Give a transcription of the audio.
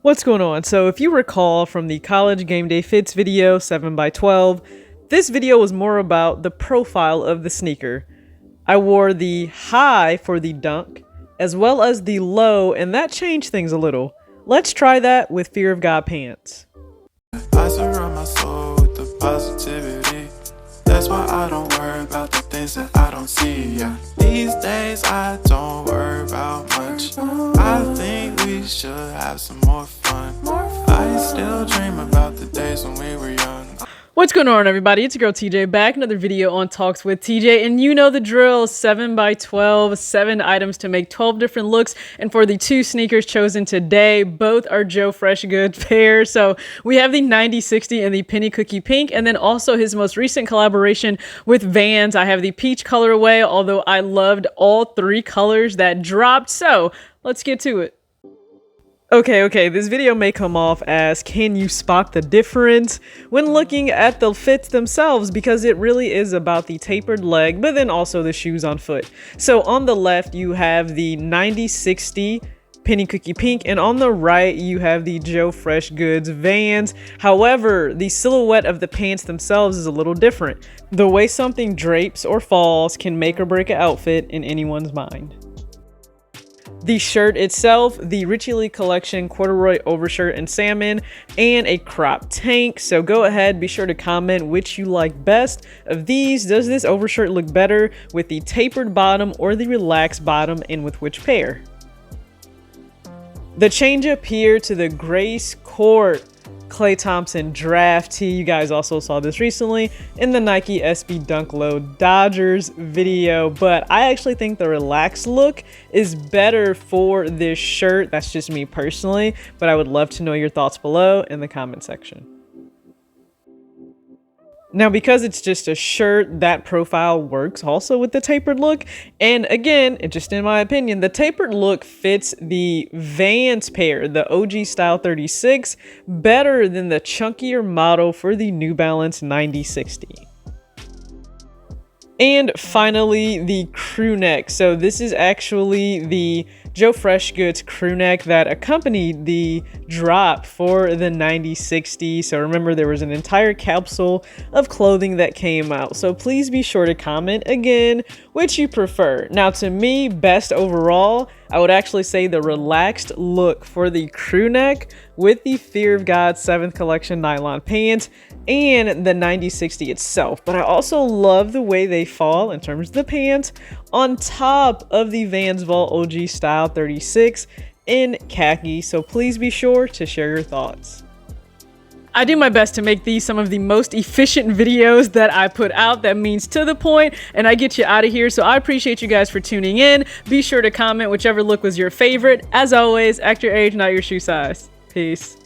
What's going on? So if you recall from the college game day fits video 7x12, this video was more about the profile of the sneaker. I wore the high for the dunk as well as the low, and that changed things a little. Let's try that with Fear of God pants. I surround my soul with the positivity. That's why I don't worry about the things that I don't see. Yeah. These days I don't worry about much. I think we should have some more fun. I still dream about the days when we were young. What's going on, everybody? It's your girl TJ back. Another video on Talks with TJ, and you know the drill. 7x12, 7 items to make 12 different looks. And for the 2 sneakers chosen today, both are Joe Freshgoods pairs. So we have the 9060 and the Penny Cookie Pink, and then also his most recent collaboration with Vans. I have the peach colorway, although I loved all 3 colors that dropped. So let's get to it. Okay, this video may come off as can you spot the difference when looking at the fits themselves, because it really is about the tapered leg, but then also the shoes on foot. So on the left, you have the 9060 Penny Cookie Pink, and on the right, you have the Joe Freshgoods Vans. However, the silhouette of the pants themselves is a little different. The way something drapes or falls can make or break an outfit in anyone's mind. The shirt itself, the Richie Lee Collection corduroy overshirt in salmon and a crop tank. So go ahead, be sure to comment which you like best of these. Does this overshirt look better with the tapered bottom or the relaxed bottom, and with which pair? The change up here to the Grace Court Klay Thompson draft tee. You guys also saw this recently in the Nike SB Dunk Low Dodgers video, but I actually think the relaxed look is better for this shirt. That's just me personally, but I would love to know your thoughts below in the comment section. Now, because it's just a shirt, that profile works also with the tapered look. And again, just in my opinion, the tapered look fits the Vans pair, the OG Style 36, better than the chunkier model for the New Balance 9060. And finally, the crew neck. So this is actually the Joe Freshgoods crew neck that accompanied the drop for the 9060. So remember, there was an entire capsule of clothing that came out. So please be sure to comment again which you prefer. Now, to me, best overall, I would actually say the relaxed look for the crew neck with the Fear of God 7th collection nylon pants and the 9060 itself. But I also love the way they fall in terms of the pants on top of the Vans Vault OG Style 36 in khaki. So please be sure to share your thoughts. I do my best to make these some of the most efficient videos that I put out. That means to the point, and I get you out of here. So I appreciate you guys for tuning in. Be sure to comment whichever look was your favorite. As always, act your age, not your shoe size. Peace.